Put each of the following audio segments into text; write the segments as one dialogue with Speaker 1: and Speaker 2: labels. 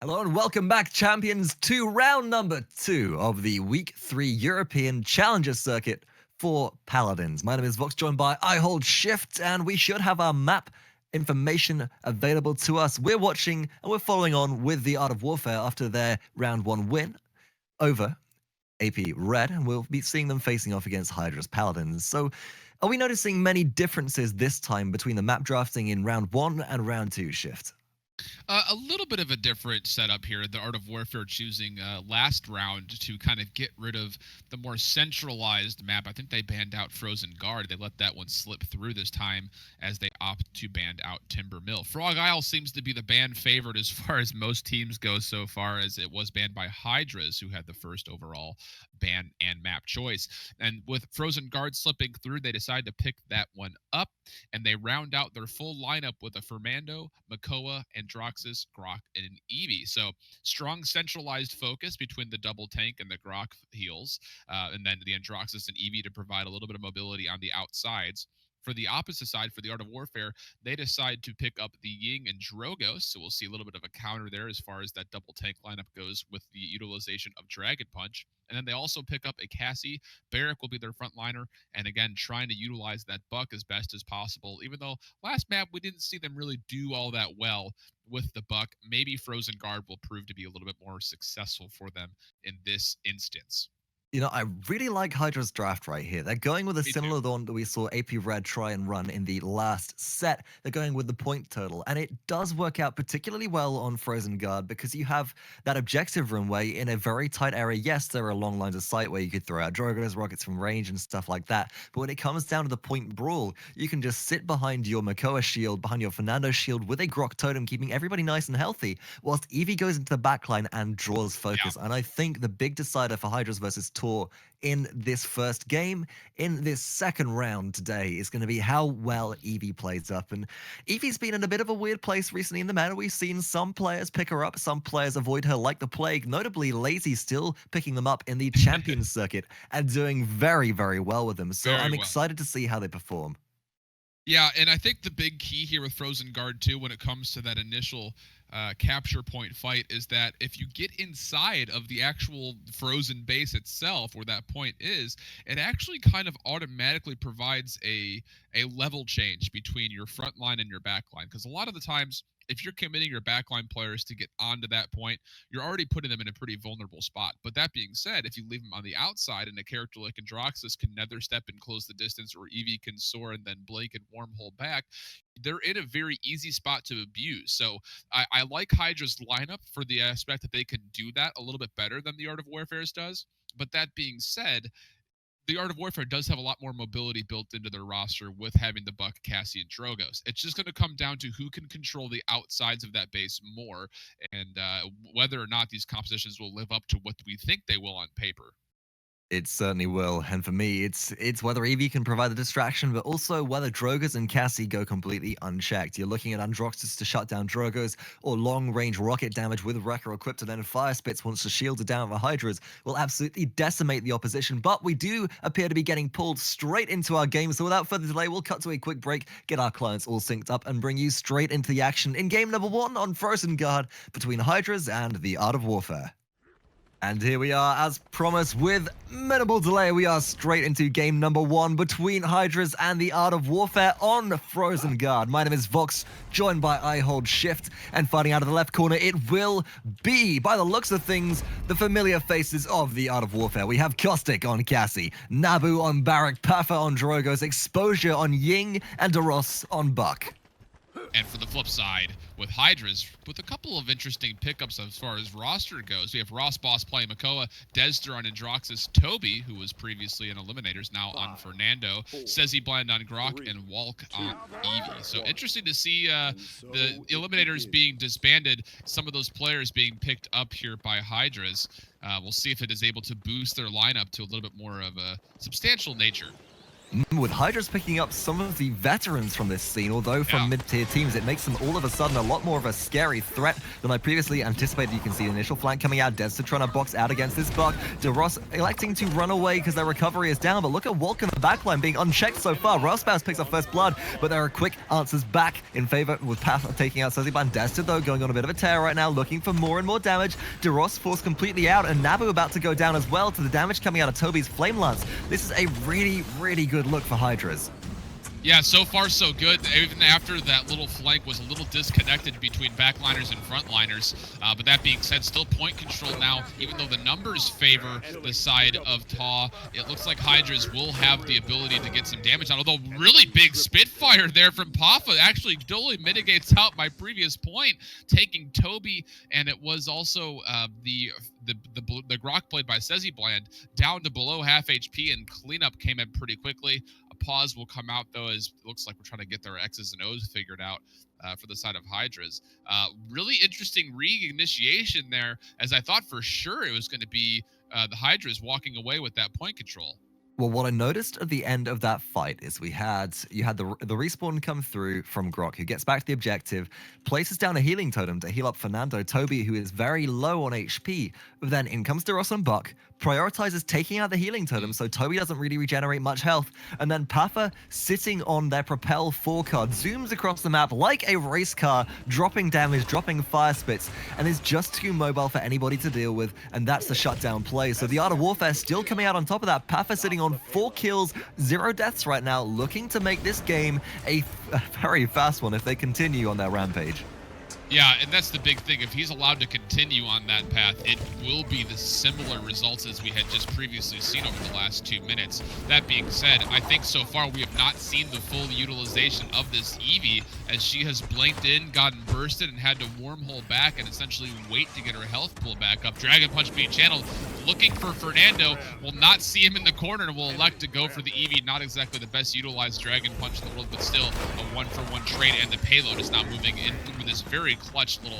Speaker 1: Hello and welcome back, champions, to round number 2 of the Week 3 European Challenger Circuit for Paladins. My name is Vox, joined by I Hold Shift, and we should have our map information available to us. We're watching and we're following on with the Art of Warfare after their round 1 win over AP Red, and we'll be seeing them facing off against Hydras Paladins. So are we noticing many differences this time between the map drafting in round 1 and round 2, Shift?
Speaker 2: A little bit of a different setup here. The Art of Warfare choosing last round to kind of get rid of the more centralized map. I think they banned out Frozen Guard. They let that one slip through this time as they opt to ban out Timber Mill. Frog Isle seems to be the ban favorite as far as most teams go so far, as it was banned by Hydras, who had the first overall ban and map choice. And with Frozen Guard slipping through, they decide to pick that one up, and they round out their full lineup with a Fernando, Makoa, Androxus, Grok, and an Eevee. So strong centralized focus between the double tank and the Grok heals, and then the Androxus and Eevee to provide a little bit of mobility on the outsides. For the opposite side, for the Art of Warfare, they decide to pick up the Ying and Drogos, so we'll see a little bit of a counter there as far as that double tank lineup goes with the utilization of Dragon Punch. And then they also pick up a Cassie. Barrack will be their frontliner, and again, trying to utilize that buck as best as possible. Even though last map, we didn't see them really do all that well with the buck. Maybe Frozen Guard will prove to be a little bit more successful for them in this instance.
Speaker 1: You know, I really like Hydra's draft right here. They're going with a similar one that we saw AP Red try and run in the last set. They're going with the point turtle, and it does work out particularly well on Frozen Guard because you have that objective runway in a very tight area. Yes, there are long lines of sight where you could throw out Drogos, rockets from range, and stuff like that. But when it comes down to the point brawl, you can just sit behind your Makoa shield, behind your Fernando shield with a Grok totem, keeping everybody nice and healthy, whilst Eevee goes into the backline and draws focus. And I think the big decider for Hydras versus in this first game, in this second round today, is going to be how well Eevee plays up. And Eevee's been in a bit of a weird place recently in the meta. We've seen some players pick her up, some players avoid her like the plague. Notably, Lazy still picking them up in the Champions Circuit and doing very, very well with them. So I'm excited to see how they perform.
Speaker 2: Yeah, and I think the big key here with Frozen Guard too, when it comes to that initial capture point fight, is that if you get inside of the actual frozen base itself, where that point is, it actually kind of automatically provides a level change between your front line and your back line. Because a lot of the times, if you're committing your backline players to get onto that point, you're already putting them in a pretty vulnerable spot. But that being said, if you leave them on the outside and a character like Androxus can nether step and close the distance, or Eevee can soar and then blink and wormhole back, they're in a very easy spot to abuse. So I like Hydra's lineup for the aspect that they can do that a little bit better than the Art of Warfare's does. But that being said, the Art of Warfare does have a lot more mobility built into their roster with having the Buck, Cassie, and Drogos. It's just going to come down to who can control the outsides of that base more, and whether or not these compositions will live up to what we think they will on paper.
Speaker 1: It certainly will, and for me, it's whether Eevee can provide the distraction, but also whether Drogos and Cassie go completely unchecked. You're looking at Androxus to shut down Drogos, or long-range rocket damage with Wrecker equipped, and then Fire Spits, once the shields are down for Hydras, will absolutely decimate the opposition. But we do appear to be getting pulled straight into our game, so without further delay, we'll cut to a quick break, get our clients all synced up, and bring you straight into the action in game number 1 on Frozen Guard between Hydras and the Art of Warfare. And here we are, as promised, with minimal delay. We are straight into game number 1 between Hydras and the Art of Warfare on Frozen Guard. My name is Vox, joined by I Hold Shift, and fighting out of the left corner, it will be, by the looks of things, the familiar faces of the Art of Warfare. We have Caustic on Cassie, Nabu on Barrack, Paffa on Drogos, Exposure on Ying, and Daraoss on Buck.
Speaker 2: And for the flip side, with Hydras, with a couple of interesting pickups as far as roster goes, we have Rausbaws playing Makoa, Dezter on Androxus, Toby, who was previously in Eliminators, now on Fernando, SeziBland on Grok, and Wohlk on Eevee. So interesting to see the Eliminators being disbanded, some of those players being picked up here by Hydras. We'll see if it is able to boost their lineup to a little bit more of a substantial nature.
Speaker 1: With Hydras picking up some of the veterans from this scene, although from mid-tier teams, it makes them all of a sudden a lot more of a scary threat than I previously anticipated. You can see the initial flank coming out, Dezter trying to box out against this Buck, Daraoss electing to run away because their recovery is down, but look at Wohlk in the backline being unchecked so far. Rausbaws picks up first blood, but there are quick answers back in favor with Paffa taking out SeziBland. Dezter, though, going on a bit of a tear right now, looking for more and more damage. Daraoss forced completely out, and Nabu about to go down as well to the damage coming out of Toby's Flame Lance. This is a really, really good look for Hydras.
Speaker 2: Yeah, so far so good. Even after that little flank was a little disconnected between backliners and frontliners. But that being said, still point control now. Even though the numbers favor the side of Taw, it looks like Hydras will have the ability to get some damage on. Although really big Spitfire there from Paffa actually totally mitigates out my previous point, taking Toby, and it was also the Grok played by SeziBland down to below half HP, and cleanup came in pretty quickly. A pause will come out, though, as it looks like we're trying to get their X's and O's figured out for the side of Hydras. Really interesting re-initiation there, as I thought for sure it was going to be the Hydras walking away with that point control.
Speaker 1: Well, what I noticed at the end of that fight is you had the respawn come through from Grok, who gets back to the objective, places down a healing totem to heal up Fernando. Toby, who is very low on HP, but then in comes Daraoss and Buck, prioritizes taking out the healing totem, so Toby doesn't really regenerate much health, and then Paffa, sitting on their Propel 4 card, zooms across the map like a race car, dropping damage, dropping fire spits, and is just too mobile for anybody to deal with, and that's the shutdown play. So the Art of Warfare still coming out on top of that. Paffa sitting on 4 kills, 0 deaths right now, looking to make this game a very fast one if they continue on their rampage.
Speaker 2: Yeah, and that's the big thing. If he's allowed to continue on that path, it will be the similar results as we had just previously seen over the last 2 minutes. That being said, I think so far we have not seen the full utilization of this Eevee, as she has blanked in, gotten bursted, and had to wormhole back and essentially wait to get her health pulled back up. Dragon Punch being channeled, looking for Fernando, will not see him in the corner and will elect to go for the Eevee. Not exactly the best utilized Dragon Punch in the world, but still a 1-for-1 trade, and the payload is now moving in through this very clutch little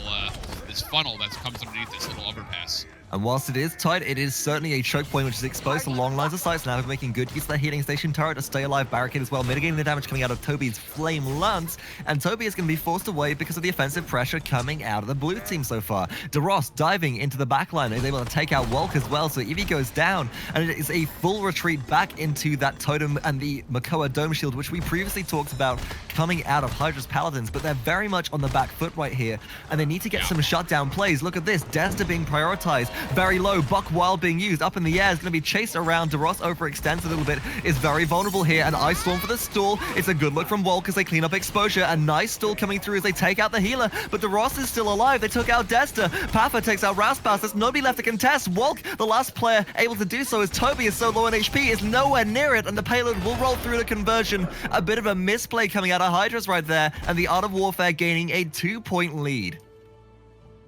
Speaker 2: this funnel that comes underneath this little overpass.
Speaker 1: And whilst it is tight, it is certainly a choke point which is exposed to long lines of sight. Now making good use of that healing station turret to stay alive, barricade as well, mitigating the damage coming out of Toby's Flame Lance. And Toby is going to be forced away because of the offensive pressure coming out of the blue team so far. Daraoss diving into the backline is able to take out Wohlk as well, so Eevee goes down, and it is a full retreat back into that totem and the Makoa Dome Shield, which we previously talked about coming out of Hydras Paladins, but they're very much on the back foot right here, and they need to get some shutdown plays. Look at this, Dezter being prioritized, very low, Buck Wild being used, up in the air, is going to be chased around. Daraoss overextends a little bit, is very vulnerable here, and Ice Storm for the stall. It's a good look from Wohlk as they clean up exposure. A nice stall coming through as they take out the healer, but Daraoss is still alive. They took out Dezter. Paffa takes out Rausbaws. There's nobody left to contest. Wohlk, the last player able to do so, as Toby is so low on HP, is nowhere near it, and the payload will roll through the conversion. A bit of a misplay coming out of Hydras right there, and the Art of Warfare gaining a 2-point lead.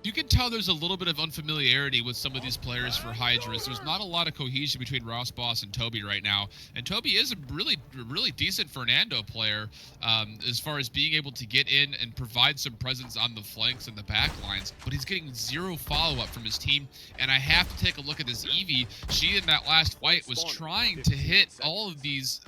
Speaker 2: You can tell there's a little bit of unfamiliarity with some of these players for Hydras. There's not a lot of cohesion between Rausbaws and Toby right now. And Toby is a really decent Fernando player as far as being able to get in and provide some presence on the flanks and the back lines. But he's getting 0 follow-up from his team. And I have to take a look at this Eevee. She, in that last fight, was trying to hit all of these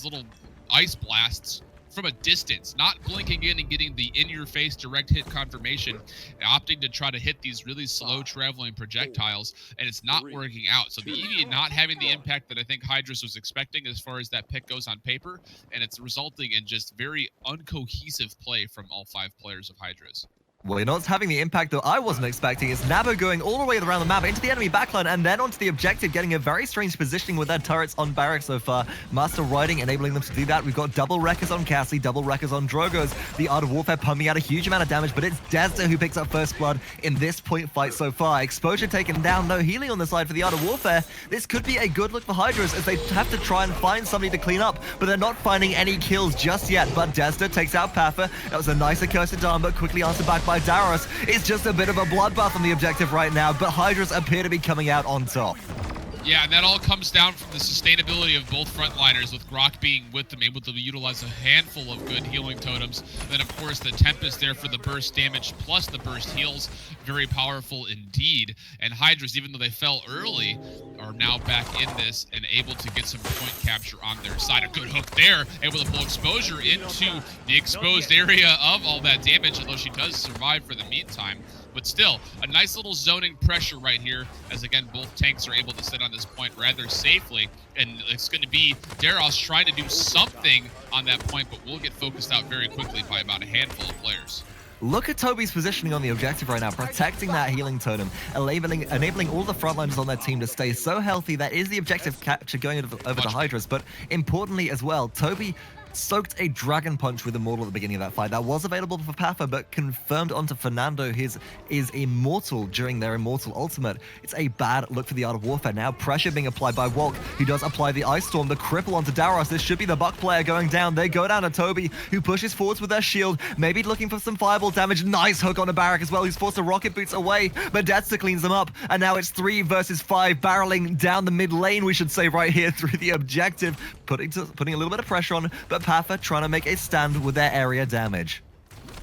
Speaker 2: little ice blasts from a distance, not blinking in and getting the in-your-face direct hit confirmation, opting to try to hit these really slow traveling projectiles, and it's not working out. So the Eevee not having the impact that I think Hydras was expecting as far as that pick goes on paper, and it's resulting in just very uncohesive play from all 5 players of Hydras.
Speaker 1: Well, you know what's having the impact that I wasn't expecting is Nabu going all the way around the map into the enemy backline and then onto the objective, getting a very strange positioning with their turrets on barracks so far. Master Riding enabling them to do that. We've got double wreckers on Cassie, double wreckers on Drogos. The Art of Warfare pumping out a huge amount of damage, but it's Dezter who picks up first blood in this point fight so far. Exposure taken down, no healing on the side for the Art of Warfare. This could be a good look for Hydras as they have to try and find somebody to clean up, but they're not finding any kills just yet. But Dezter takes out Paffa. That was a nice accursed arm, but quickly answered back by Daraoss. It's just a bit of a bloodbath on the objective right now, but Hydras appear to be coming out on top.
Speaker 2: Yeah, and that all comes down from the sustainability of both frontliners, with Grok being with them, able to utilize a handful of good healing totems. Then, of course, the Tempest there for the burst damage plus the burst heals. Very powerful indeed. And Hydras, even though they fell early, are now back in this and able to get some point capture on their side. A good hook there, able to pull exposure into the exposed area of all that damage, although she does survive for the meantime. But still, a nice little zoning pressure right here, as again, both tanks are able to sit on this point rather safely. And it's going to be Daraoss trying to do something on that point, but we'll get focused out very quickly by about a handful of players.
Speaker 1: Look at Toby's positioning on the objective right now, protecting that healing totem, enabling all the frontliners on their team to stay so healthy. That is the objective capture going over the Hydras, but importantly as well, Toby soaked a Dragon Punch with Immortal at the beginning of that fight. That was available for Paffa, but confirmed onto Fernando. His is Immortal during their Immortal ultimate. It's a bad look for the Art of Warfare. Now pressure being applied by Wohlk, who does apply the Ice Storm, the cripple onto Daraoss. This should be the Buck player going down. They go down to Toby, who pushes forwards with their shield, maybe looking for some fireball damage. Nice hook on a Barrack as well, who's forced to rocket boots away, but Dezter cleans them up, and now it's 3 versus 5, barreling down the mid lane, we should say, right here through the objective, putting a little bit of pressure on, but Paffa trying to make a stand with their area damage.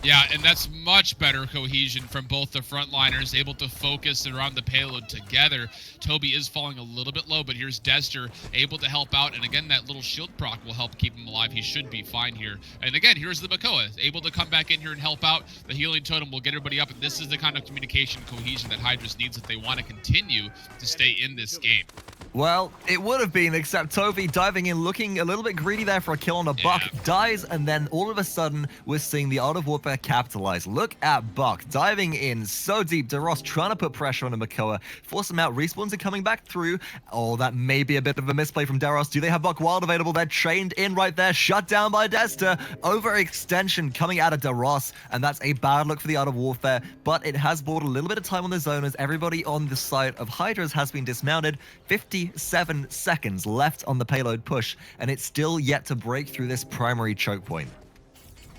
Speaker 2: Yeah, and that's much better cohesion from both the frontliners, able to focus around the payload together. Toby is falling a little bit low, but here's Dezter able to help out, and again, that little shield proc will help keep him alive. He should be fine here. And again, here's the Makoa, able to come back in here and help out. The healing totem will get everybody up, and this is the kind of communication cohesion that Hydras needs if they want to continue to stay in this game.
Speaker 1: Well, it would have been, except Toby diving in, looking a little bit greedy there for a kill on a Buck, dies, and then all of a sudden, we're seeing the Art of Warfare capitalize. Look at Buck diving in so deep. Daraoss trying to put pressure on a Makoa, force him out, respawns are coming back through. Oh, that may be a bit of a misplay from Daraoss. Do they have Buck Wild available? They're chained in right there, shut down by Dezter. Overextension coming out of Daraoss, and that's a bad look for the Art of Warfare, but it has bought a little bit of time on the zone as everybody on the side of Hydras has been dismounted. 57 seconds left on the payload push, and it's still yet to break through this primary choke point.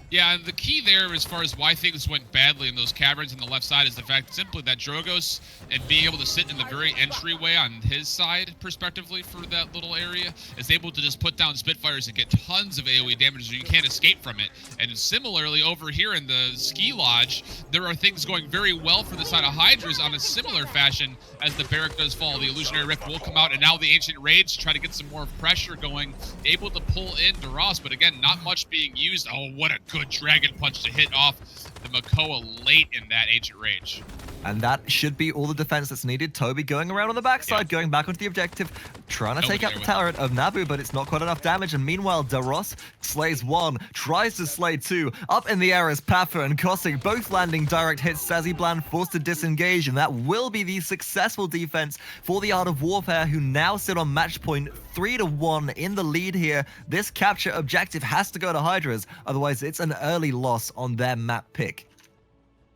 Speaker 2: Yeah, and the key there as far as why things went badly in those caverns on the left side is the fact simply that Drogoz, and being able to sit in the very entryway on his side, perspectively, for that little area, is able to just put down Spitfires and get tons of AoE damage so you can't escape from it. And similarly, over here in the Ski Lodge, there are things going very well for the side of Hydras on a similar fashion as the Barrack does fall. The Illusionary Rift will come out, and now the Ancient Rage try to get some more pressure going, able to pull in Daraoss, but again, not much being used. Oh, what a good Dragon Punch to hit off the Makoa late in that Ancient Rage.
Speaker 1: And that should be all the defense that's needed. Toby going around on the backside, going back onto the objective, trying to take out the turret of Nabu, but it's not quite enough damage. And meanwhile, Daraoss slays 1, tries to slay 2. Up in the air is Paffa and Kosik, both landing direct hits. SeziBland forced to disengage, and that will be the successful defense for the Art of Warfare, who now sit on match point 3-1 in the lead here. This capture objective has to go to Hydras, otherwise it's an early loss on their map pick.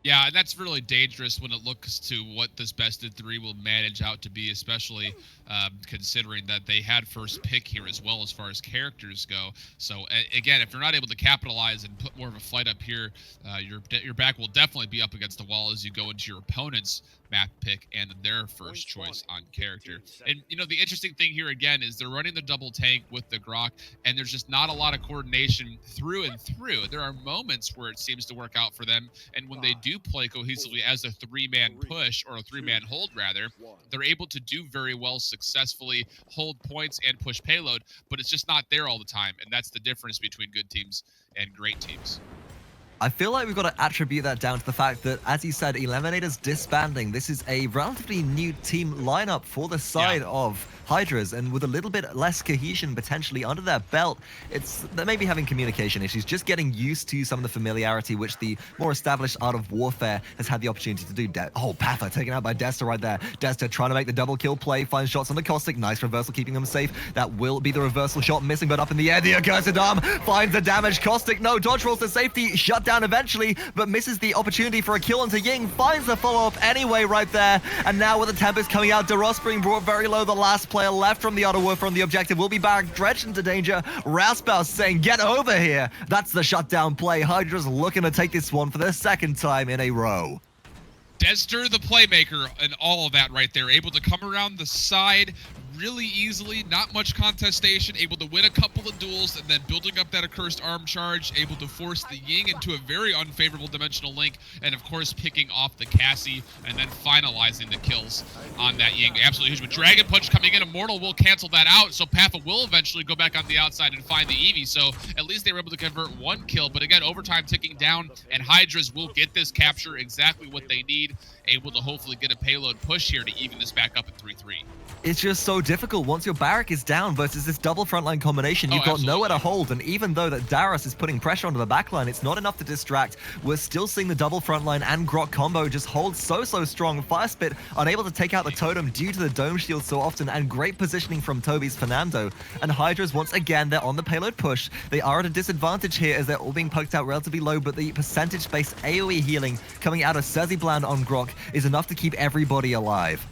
Speaker 2: Yeah, and that's really dangerous when it looks to what this best of 3 will manage out to be, especially considering that they had first pick here as well as far as characters go. So again, if you're not able to capitalize and put more of a fight up here, your back will definitely be up against the wall as you go into your opponent's map pick and their first choice on character. And you know, the interesting thing here again is they're running the double tank with the Grok, and there's just not a lot of coordination through and through. There are moments where it seems to work out for them, and when they do play cohesively as a 3-man push, or a 3-man hold rather, they're able to do very well successfully, hold points and push payload, but it's just not there all the time, and that's the difference between good teams and great teams.
Speaker 1: I feel like we've got to attribute that down to the fact that, as you said, Eliminator's disbanding. This is a relatively new team lineup for the side of Hydras, and with a little bit less cohesion potentially under their belt, they may be having communication issues, just getting used to some of the familiarity which the more established Art of Warfare has had the opportunity to do. Oh, Paffa taken out by Dezter right there. Dezter trying to make the double kill play, finds shots on the Caustic. Nice reversal, keeping them safe. That will be the reversal shot, missing, but up in the air. The accursed arm finds the damage. Caustic, no, dodge rolls to safety, shut down eventually, but misses the opportunity for a kill onto Ying, finds the follow-up anyway right there. And now with the Tempest coming out, Daraoss being brought very low, the last player left from the Art of Warfare on the objective will be Barrack, dredged into danger. Rausbaws saying, get over here. That's the shutdown play. Hydra's looking to take this one for the second time in a row.
Speaker 2: Dezter, the playmaker, and all of that right there, able to come around the side, really easily, not much contestation, able to win a couple of duels, and then building up that accursed arm charge, able to force the Ying into a very unfavorable dimensional link, and of course picking off the Cassie, and then finalizing the kills on that Ying. Absolutely huge. With Dragon Punch coming in, Immortal will cancel that out, so Paffa will eventually go back on the outside and find the Eevee, so at least they were able to convert one kill, but again, overtime ticking down, and Hydras will get this capture exactly what they need, able to hopefully get a payload push here to even this back up at 3-3.
Speaker 1: It's just so difficult once your Barrack is down versus this double frontline combination. You've got nowhere to hold, and even though that Daraoss is putting pressure onto the backline, it's not enough to distract. We're still seeing the double frontline and Grok combo just hold so strong. Fire Spit unable to take out the totem due to the dome shield so often, and great positioning from Toby's Fernando. And Hydras, once again, they're on the payload push. They are at a disadvantage here as they're all being poked out relatively low, but the percentage-based AoE healing coming out of SeziBland on Grok is enough to keep everybody alive.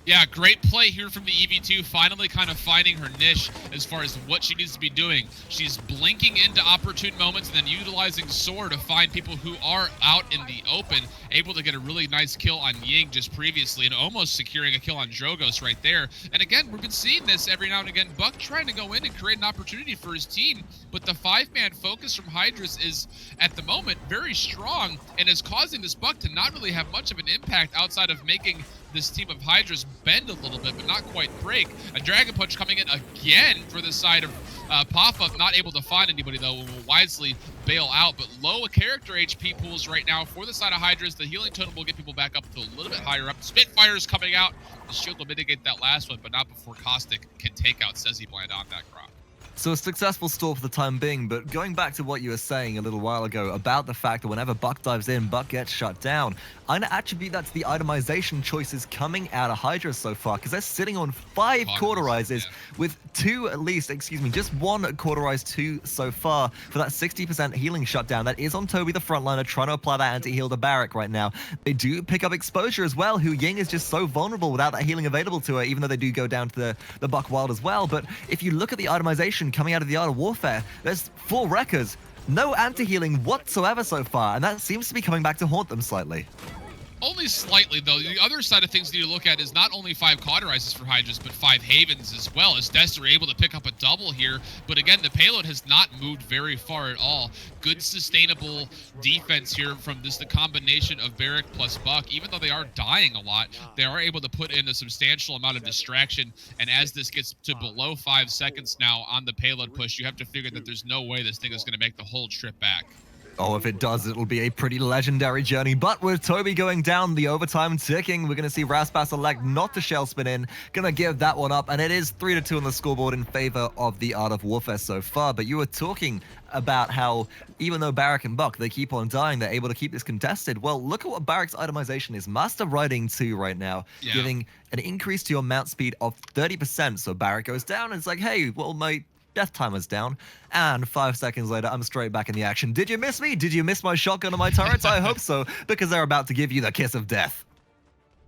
Speaker 2: Yeah, great play here from the EV2, finally kind of finding her niche as far as what she needs to be doing. She's blinking into opportune moments and then utilizing Soar to find people who are out in the open, able to get a really nice kill on Ying just previously and almost securing a kill on Drogoss right there. And again, we've been seeing this every now and again, Buck trying to go in and create an opportunity for his team, but the 5-man focus from Hydras is, at the moment, very strong and is causing this Buck to not really have much of an impact outside of making this team of Hydras bend a little bit, but not quite break. A Dragon Punch coming in again for the side of Paffa, not able to find anybody though, and will wisely bail out, but low character HP pools right now for the side of Hydras. The healing totem will get people back up to a little bit higher up. Spitfire's coming out. The shield will mitigate that last one, but not before Caustic can take out SeziBland on that crop.
Speaker 1: So a successful stall for the time being, but going back to what you were saying a little while ago about the fact that whenever Buck dives in, Buck gets shut down, I'm going to attribute that to the itemization choices coming out of Hydra so far, because they're sitting on 5 cauterizes with just one cauterized 2 so far for that 60% healing shutdown. That is on Toby, the frontliner, trying to apply that anti-heal to Barrack right now. They do pick up exposure as well, who Ying is just so vulnerable without that healing available to her, even though they do go down to the Buck Wild as well. But if you look at the itemization coming out of the Art of Warfare, there's 4 wreckers, no anti-healing whatsoever so far, and that seems to be coming back to haunt them slightly.
Speaker 2: Only slightly, though. The other side of things that you look at is not only 5 cauterizes for Hydras, but 5 Havens as well, as Dezter able to pick up a double here. But again, the payload has not moved very far at all. Good sustainable defense here from the combination of Barrack plus Buck. Even though they are dying a lot, they are able to put in a substantial amount of distraction. And as this gets to below 5 seconds now on the payload push, you have to figure that there's no way this thing is going to make the whole trip back.
Speaker 1: Oh, if it does, it'll be a pretty legendary journey. But with Toby going down, the overtime ticking, we're going to see Rausbaws elect not to shell spin in. Going to give that one up, and it is 3-2 on the scoreboard in favor of the Art of Warfare so far. But you were talking about how even though Barrack and Buck, they keep on dying, they're able to keep this contested. Well, look at what Barrack's itemization is. Master Riding 2 right now, giving an increase to your mount speed of 30%. So Barrack goes down, and it's like, hey, well, my death timer's down, and 5 seconds later, I'm straight back in the action. Did you miss me? Did you miss my shotgun on my turrets? I hope so, because they're about to give you the kiss of death.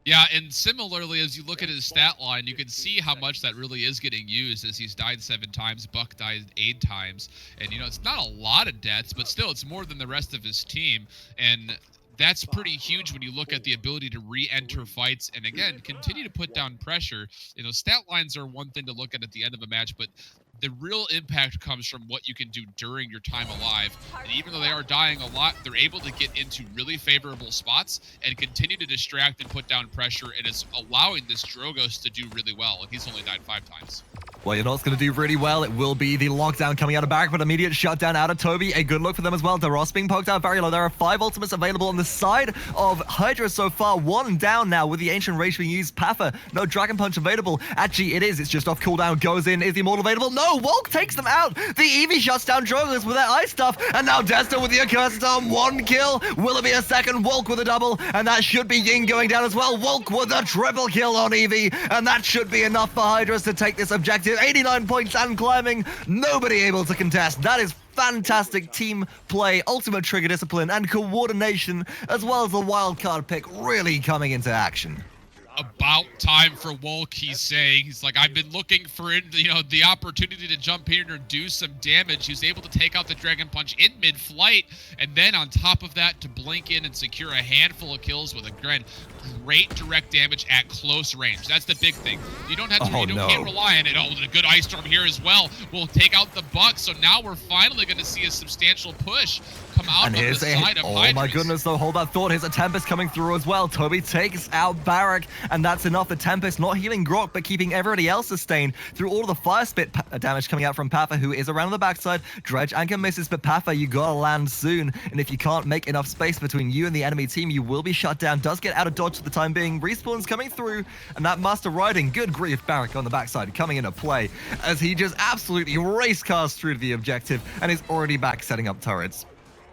Speaker 2: Yeah, and similarly, as you look at his stat line, you can see how much that really is getting used, as he's died 7 times, Buck died 8 times, and it's not a lot of deaths, but still, it's more than the rest of his team, and that's pretty huge when you look at the ability to re-enter fights and, again, continue to put down pressure. Stat lines are one thing to look at the end of a match, but the real impact comes from what you can do during your time alive. And even though they are dying a lot, they're able to get into really favorable spots and continue to distract and put down pressure, and it's allowing this Drogoss to do really well. And he's only died 5 times.
Speaker 1: Well, you know what's going to do really well? It will be the lockdown coming out of Barrack, but immediate shutdown out of Toby. A good look for them as well. Daraoss being poked out very low. There are 5 ultimates available on the side of Hydra so far. 1 down now with the Ancient Rage being used. Paffa, no Dragon Punch available. Actually, it is. It's just off cooldown. Goes in. Is the Immortal available? No! Wohlk takes them out. The Eevee shuts down Drogoss with their ice stuff. And now Dezter with the Accursed Arm. 1 kill. Will it be a second? Wohlk with a double. And that should be Ying going down as well. Wohlk with a triple kill on Eevee. And that should be enough for Hydras to take this objective. 89 points and climbing. Nobody able to contest. That is fantastic team play, ultimate trigger discipline, and coordination, as well as the wild card pick really coming into action.
Speaker 2: about time for Wohlk, he's saying. He's like, I've been looking for, the opportunity to jump in or do some damage. He was able to take out the Dragon Punch in mid-flight, and then on top of that, to blink in and secure a handful of kills with, again, great direct damage at close range. That's the big thing. You don't have to, can't rely on it. Oh, the good Ice Storm here as well will take out the Buck, so now we're finally going to see a substantial push come out on the side of Hydras.
Speaker 1: Oh my goodness, though, hold that thought. Here's a Tempest coming through as well. Toby takes out Barak, and that's enough. The Tempest not healing Grok, but keeping everybody else sustained through all of the fire spit damage coming out from Paffa, who is around the backside. Dredge anchor misses, but Paffa, you gotta land soon, and if you can't make enough space between you and the enemy team, you will be shut down. Does get out of dodge for the time being. Respawn's coming through, and that Master Riding, good grief, Barak on the backside coming into play as he just absolutely race cars through to the objective and is already back setting up turrets.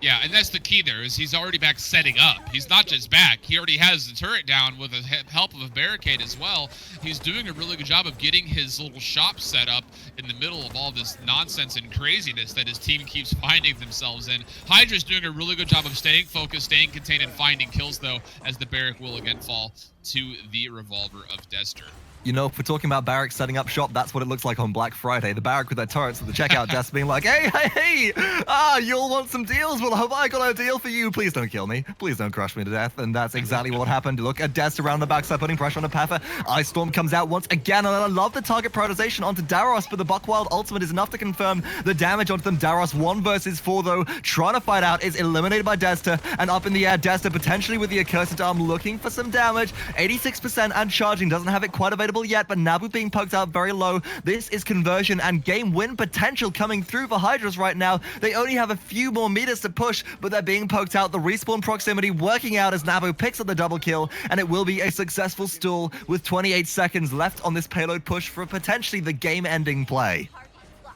Speaker 2: Yeah, and that's the key there, is he's already back setting up. He's not just back, he already has the turret down with the help of a barricade as well. He's doing a really good job of getting his little shop set up in the middle of all this nonsense and craziness that his team keeps finding themselves in. Hydra's doing a really good job of staying focused, staying contained, and finding kills, though, as the barrack will again fall to the revolver of Dezter.
Speaker 1: You know, if we're talking about Barak setting up shop, that's what it looks like on Black Friday. The Barak with their turrets at the checkout desk being like, hey, you'll want some deals? Well, have I got a deal for you? Please don't kill me. Please don't crush me to death. And that's exactly what happened. Look at Dest around the backside, putting pressure on the Paffa. Ice Storm comes out once again, and I love the target prioritization onto Daraoss, but the Buckwild ultimate is enough to confirm the damage onto them. Daraoss 1 versus 4, though, trying to fight out, is eliminated by Dezter, and up in the air, Dezter potentially with the Accursed Arm looking for some damage. 86% and charging, doesn't have it quite available yet, but Nabu being poked out very low. This is conversion and game win potential coming through for Hydras right now. They only have a few more meters to push, but they're being poked out. The respawn proximity working out as Nabu picks up the double kill, and it will be a successful stall with 28 seconds left on this payload push for potentially the game-ending play.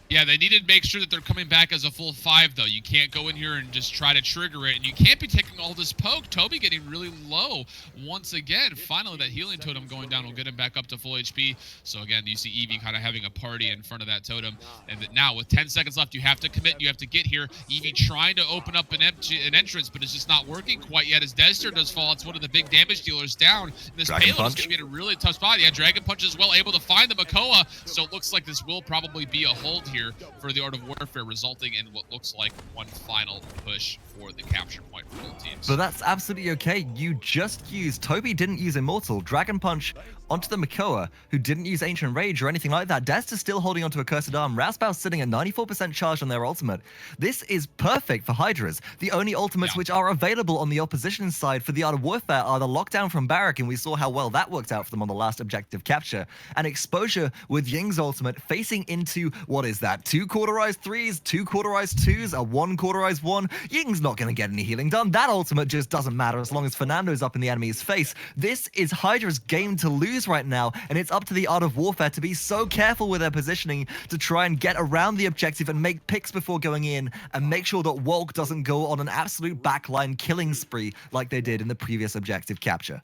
Speaker 2: Yeah, they need to make sure that they're coming back as a full 5, though. You can't go in here and just try to trigger it, and you can't be taking all this poke. Toby getting really low once again. Finally, that healing totem going down will get him back up to full HP. So again, you see Eevee kind of having a party in front of that totem. And now, with 10 seconds left, you have to commit. You have to get here. Eevee trying to open up an entrance, but it's just not working quite yet as Dezter does fall. It's one of the big damage dealers down. And this
Speaker 1: Dragon
Speaker 2: payload
Speaker 1: Punch
Speaker 2: is going to be in a really tough spot. Yeah, Dragon Punch as well, able to find the Makoa. So it looks like this will probably be a hold here for the Art of Warfare, resulting in what looks like one final push for the capture point for both teams.
Speaker 1: But that's absolutely okay. You just used, Toby didn't use Immortal, Dragon Punch onto the Makoa, who didn't use Ancient Rage or anything like that. Dezter's still holding onto a Cursed Arm. Rausbaws sitting at 94% charge on their ultimate. This is perfect for Hydras. The only ultimates which are available on the opposition side for the Art of Warfare are the lockdown from Barak, and we saw how well that worked out for them on the last objective capture. And exposure with Ying's ultimate facing into, what is that, 2 cauterized 3s, 2 cauterized 2s, a 1 cauterized 1. Ying's not going to get any healing done. That ultimate just doesn't matter as long as Fernando's up in the enemy's face. This is Hydra's game to lose right now, and it's up to the Art of Warfare to be so careful with their positioning to try and get around the objective and make picks before going in, and make sure that Wohlk doesn't go on an absolute backline killing spree like they did in the previous objective capture.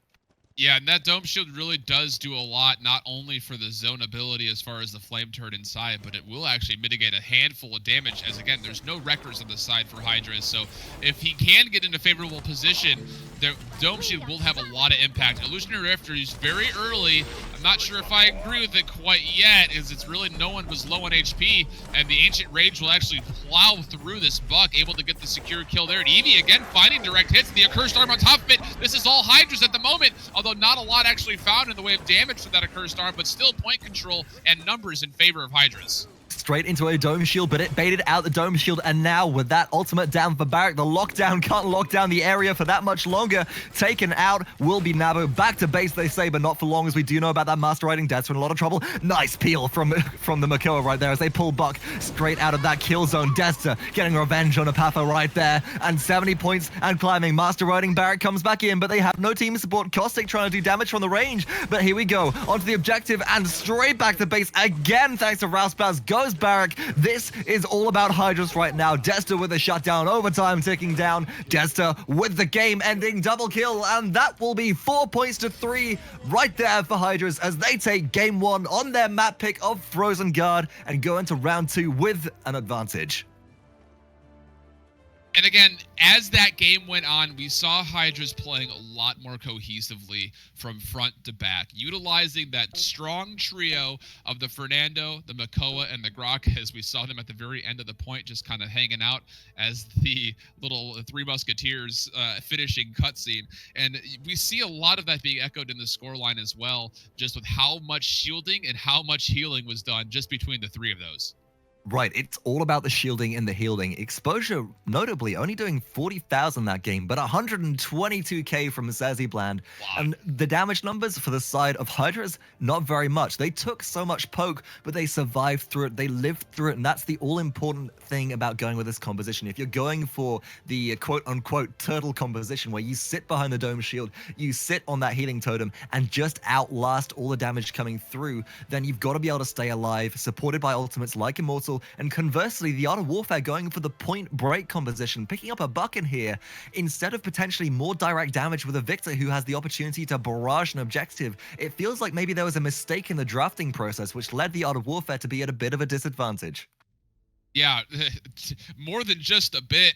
Speaker 2: Yeah, and that Dome Shield really does do a lot, not only for the zone ability as far as the flame turret inside, but it will actually mitigate a handful of damage, as again, there's no wreckers on the side for Hydras, so if he can get into favorable position, the Dome Shield will have a lot of impact. Illusionary Rifter is very early. I'm not sure if I agree with it quite yet, as it's really no one was low on HP, and the Ancient Rage will actually plow through this Buck, able to get the secure kill there. And Eevee, again, finding direct hits, the Accursed Arm on top of it. This is all Hydras at the moment, although not a lot actually found in the way of damage to that Accursed Arm, but still point control and numbers in favor of Hydras.
Speaker 1: Straight into a Dome Shield, but it baited out the Dome Shield, and now with that ultimate down for Barak, the lockdown can't lock down the area for that much longer. Taken out will be Nabu. Back to base, they say, but not for long, as we do know about that Master Riding. Dezter in a lot of trouble. Nice peel from the Makoa right there as they pull Buck straight out of that kill zone. Dezter getting revenge on a Paffa right there, and 70 points and climbing. Master Riding Barak comes back in, but they have no team support. Caustic trying to do damage from the range, but here we go onto the objective and straight back to base again thanks to Rausbaws. Goes Barak. This is all about Hydras right now. Dezter with a shutdown, overtime ticking down. Dezter with the game-ending double kill, and that will be 4 points to 3 right there for Hydras as they take game 1 on their map pick of Frozen Guard and go into round 2 with an advantage.
Speaker 2: And again, as that game went on, we saw Hydras playing a lot more cohesively from front to back, utilizing that strong trio of the Fernando, the Makoa, and the Grok, as we saw them at the very end of the point, just kind of hanging out as the little Three Musketeers finishing cutscene. And we see a lot of that being echoed in the scoreline as well, just with how much shielding and how much healing was done just between the three of those.
Speaker 1: Right, it's all about the shielding and the healing. Exposure, notably, only doing 40,000 that game, but 122k from SeziBland.
Speaker 2: Wow.
Speaker 1: And the damage numbers for the side of Hydras, not very much. They took so much poke, but they survived through it, they lived through it, and that's the all-important thing about going with this composition. If you're going for the quote-unquote turtle composition, where you sit behind the dome shield, you sit on that healing totem, and just outlast all the damage coming through, then you've got to be able to stay alive, supported by ultimates like Immortal. And conversely, the Art of Warfare going for the point break composition, picking up a buck in here, instead of potentially more direct damage with a Victor who has the opportunity to barrage an objective. It feels like maybe there was a mistake in the drafting process, which led the Art of Warfare to be at a bit of a disadvantage.
Speaker 2: Yeah, more than just a bit.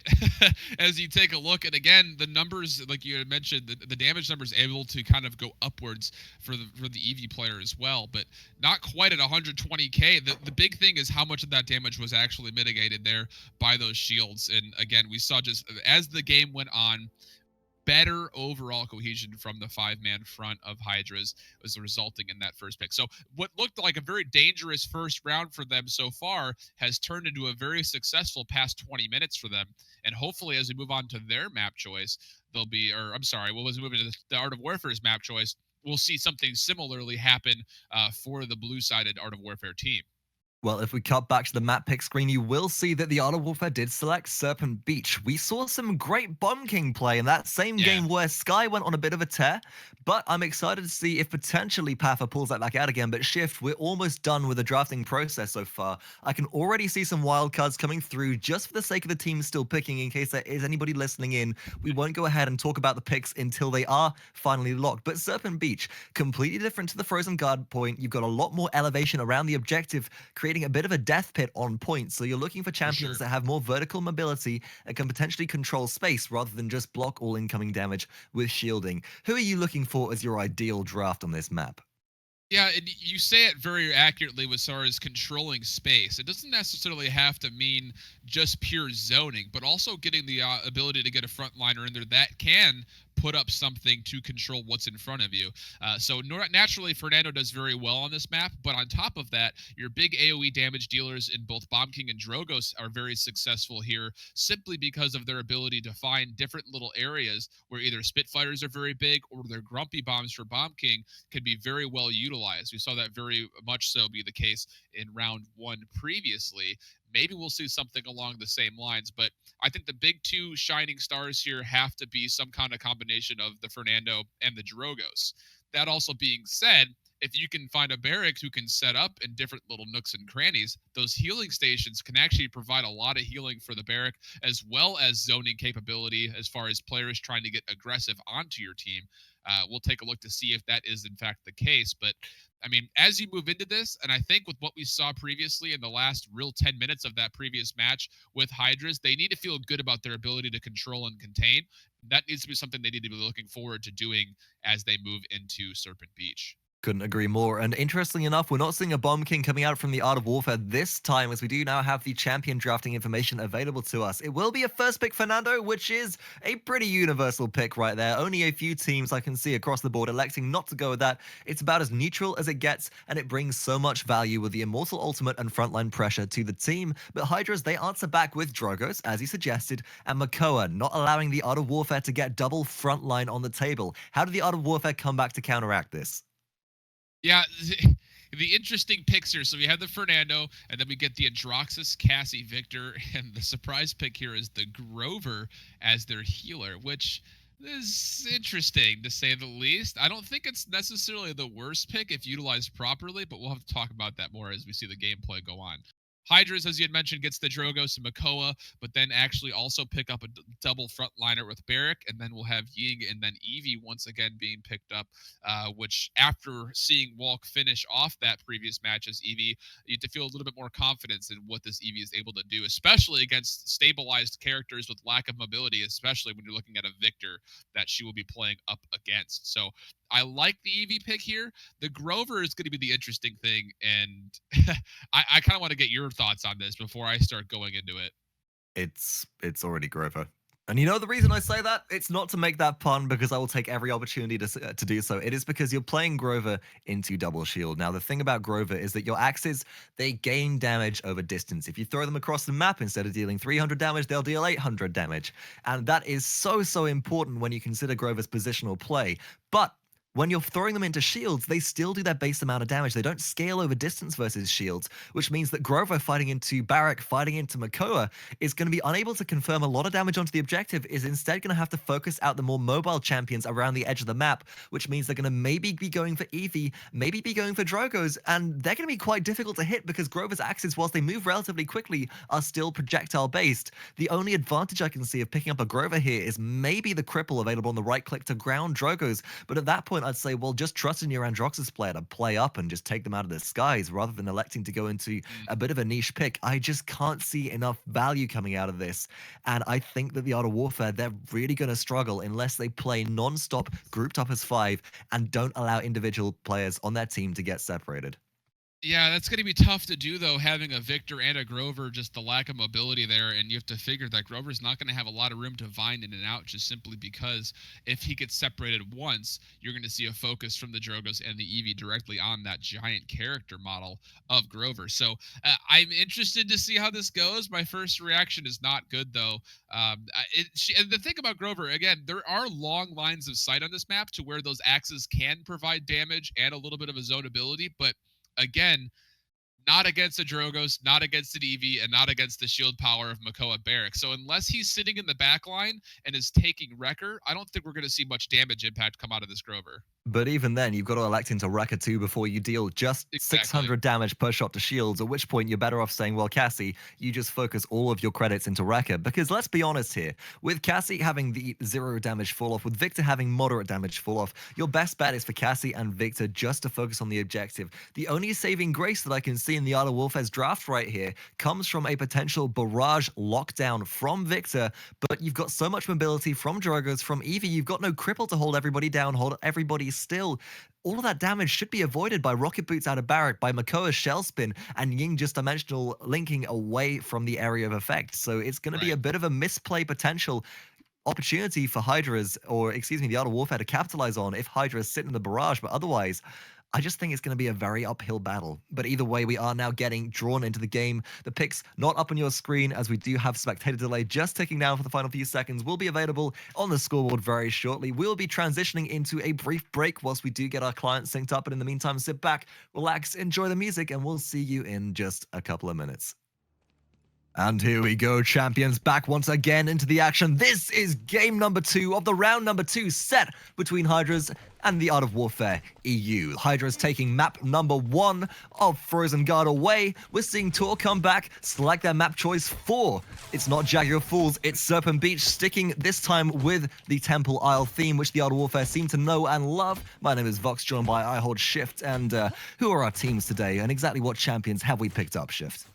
Speaker 2: As you take a look, and again, the numbers, like you had mentioned, the damage numbers able to kind of go upwards for the EV player as well, but not quite at 120k. The big thing is how much of that damage was actually mitigated there by those shields. And again, we saw just as the game went on, better overall cohesion from the five-man front of Hydras was resulting in that first pick. So what looked like a very dangerous first round for them so far has turned into a very successful past 20 minutes for them. And hopefully as we move on to their map choice, they'll be, or I'm sorry, what was moving to the Art of Warfare's map choice, we'll see something similarly happen for the blue-sided Art of Warfare team.
Speaker 1: Well, if we cut back to the map pick screen, you will see that the Art of Warfare did select Serpent Beach. We saw some great Bomb King play in that same game where Sky went on a bit of a tear, but I'm excited to see if potentially Paffa pulls that back out again. But Shift, we're almost done with the drafting process so far. I can already see some wild cards coming through just for the sake of the team still picking. In case there is anybody listening in, we won't go ahead and talk about the picks until they are finally locked. But Serpent Beach, completely different to the Frozen Guard point. You've got a lot more elevation around the objective, creating a bit of a death pit on point. So you're looking for champions that have more vertical mobility and can potentially control space rather than just block all incoming damage with shielding. Who are you looking for as your ideal draft on this map?
Speaker 2: Yeah, and you say it very accurately as far as controlling space. It doesn't necessarily have to mean just pure zoning, but also getting the ability to get a frontliner in there that can put up something to control what's in front of you. So naturally, Fernando does very well on this map, but on top of that, your big AoE damage dealers in both Bomb King and Drogos are very successful here simply because of their ability to find different little areas where either Spitfires are very big or their Grumpy Bombs for Bomb King can be very well utilized. We saw that very much so be the case in round one previously. Maybe we'll see something along the same lines, but I think the big two shining stars here have to be some kind of combination of the Fernando and the Drogos. That also being said, if you can find a barrack who can set up in different little nooks and crannies, those healing stations can actually provide a lot of healing for the barrack, as well as zoning capability as far as players trying to get aggressive onto your team. We'll take a look to see if that is in fact the case. But I mean, as you move into this, and I think with what we saw previously in the last real 10 minutes of that previous match with Hydras, they need to feel good about their ability to control and contain. That needs to be something they need to be looking forward to doing as they move into Serpent Beach.
Speaker 1: Couldn't agree more. And interestingly enough, we're not seeing a Bomb King coming out from the Art of Warfare this time, as we do now have the champion drafting information available to us. It will be a first pick Fernando, which is a pretty universal pick right there. Only a few teams I can see across the board electing not to go with that. It's about as neutral as it gets, and it brings so much value with the Immortal Ultimate and frontline pressure to the team. But Hydras, they answer back with Drogos, as he suggested, and Makoa, not allowing the Art of Warfare to get double frontline on the table. How did the Art of Warfare come back to counteract this?
Speaker 2: Yeah, the interesting picks here. So we have the Fernando, and then we get the Androxus, Cassie, Victor, and the surprise pick here is the Grover as their healer, which is interesting to say the least. I don't think it's necessarily the worst pick if utilized properly, but we'll have to talk about that more as we see the gameplay go on. Hydras, as you had mentioned, gets the Drogos and Makoa, but then actually also pick up a double frontliner with Barrack, and then we'll have Ying and then Eevee once again being picked up, which after seeing Wohlk finish off that previous match as Eevee, you have to feel a little bit more confidence in what this Eevee is able to do, especially against stabilized characters with lack of mobility, especially when you're looking at a Victor that she will be playing up against. So I like the Eevee pick here. The Grover is going to be the interesting thing, and I kind of want to get your thoughts on this before I start going into it.
Speaker 1: It's already Grover. And you know the reason I say that? It's not to make that pun, because I will take every opportunity to do so. It is because you're playing Grover into double shield. Now, the thing about Grover is that your axes, they gain damage over distance. If you throw them across the map, instead of dealing 300 damage, they'll deal 800 damage. And that is so important when you consider Grover's positional play. But when you're throwing them into shields, they still do their base amount of damage. They don't scale over distance versus shields, which means that Grover fighting into Barrack, fighting into Makoa, is going to be unable to confirm a lot of damage onto the objective, is instead going to have to focus out the more mobile champions around the edge of the map, which means they're going to maybe be going for Eevee, maybe be going for Drogos, and they're going to be quite difficult to hit because Grover's axes, whilst they move relatively quickly, are still projectile-based. The only advantage I can see of picking up a Grover here is maybe the cripple available on the right click to ground Drogos, but at that point, I'd say, well, just trust in your Androxus player to play up and just take them out of the skies rather than electing to go into a bit of a niche pick. I just can't see enough value coming out of this. And I think that the Art of Warfare, they're really going to struggle unless they play non-stop, grouped up as 5, and don't allow individual players on their team to get separated.
Speaker 2: Yeah, that's going to be tough to do, though, having a Victor and a Grover, just the lack of mobility there, and you have to figure that Grover's not going to have a lot of room to vine in and out, just simply because if he gets separated once, you're going to see a focus from the Drogos and the Eevee directly on that giant character model of Grover. So I'm interested to see how this goes. My first reaction is not good, though. And the thing about Grover, again, there are long lines of sight on this map to where those axes can provide damage and a little bit of a zone ability, but again, not against the Drogos, not against the Eevee, and not against the shield power of Makoa Barrack. So unless he's sitting in the back line and is taking Wrecker, I don't think we're going to see much damage impact come out of this Grover.
Speaker 1: But even then, you've got to elect into Wrecker 2 before you deal just 600 damage per shot to shields, at which point you're better off saying, well, Cassie, you just focus all of your credits into Wrecker. Because let's be honest here, with Cassie having the 0 damage fall-off, with Victor having moderate damage fall-off, your best bet is for Cassie and Victor just to focus on the objective. The only saving grace that I can see in the Art of Warfare's draft right here comes from a potential barrage lockdown from Victor, but you've got so much mobility from Drogos, from Eevee, you've got no cripple to hold everybody down, hold everybody still. All of that damage should be avoided by rocket boots out of Barrack, by Makoa's shell spin, and Ying just dimensional linking away from the area of effect. So it's going to be a bit of a misplay potential opportunity for Hydras, or excuse me, the Art of Warfare to capitalize on if Hydras sit in the barrage, but otherwise, I just think it's going to be a very uphill battle. But either way, we are now getting drawn into the game. The picks not up on your screen, as we do have spectator delay just ticking down for the final few seconds, will be available on the scoreboard very shortly. We'll be transitioning into a brief break whilst we do get our clients synced up. And in the meantime, sit back, relax, enjoy the music, and we'll see you in just a couple of minutes. And here we go, champions, back once again into the action. This is game number 2 of the round number 2 set between Hydras and the Art of Warfare EU. Hydras taking map number 1 of Frozen Guard away. We're seeing Tor come back, select their map choice 4. It's not Jaguar Falls, it's Serpent Beach, sticking this time with the Temple Isle theme, which the Art of Warfare seem to know and love. My name is Vox, joined by I Hold Shift, and who are our teams today, and exactly what champions have we picked up, Shift?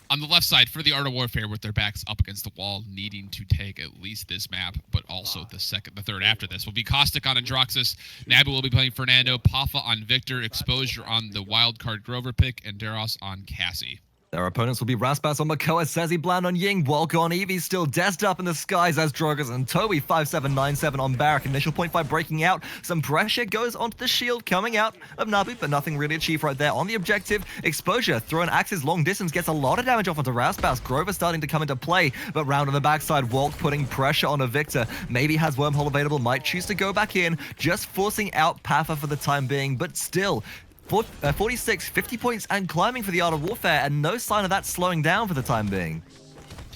Speaker 2: On the left side, for the Art of Warfare, with their backs up against the wall, needing to take at least this map, but also the third after this, will be Caustic on Androxus, Nabu will be playing Fernando, Paffa on Victor, Exposure on the wildcard Grover pick, and Daraoss on Cassie. Their
Speaker 1: opponents will be Rausbaws on Makoa, SeziBland on Ying, Wohlk on Eevee, still Dezter up in the skies as Drogos and Toby, 5797 on Barrack, initial 0.5 breaking out, some pressure goes onto the shield coming out of Nabu, but nothing really achieved right there on the objective. Exposure, throwing axes long distance, gets a lot of damage off onto Rausbaws, Grover starting to come into play, but round on the backside, Wohlk putting pressure on a Victor, maybe has Wormhole available, might choose to go back in, just forcing out Paffa for the time being, but still, 46, 50 points and climbing for the Art of Warfare, and no sign of that slowing down for the time being.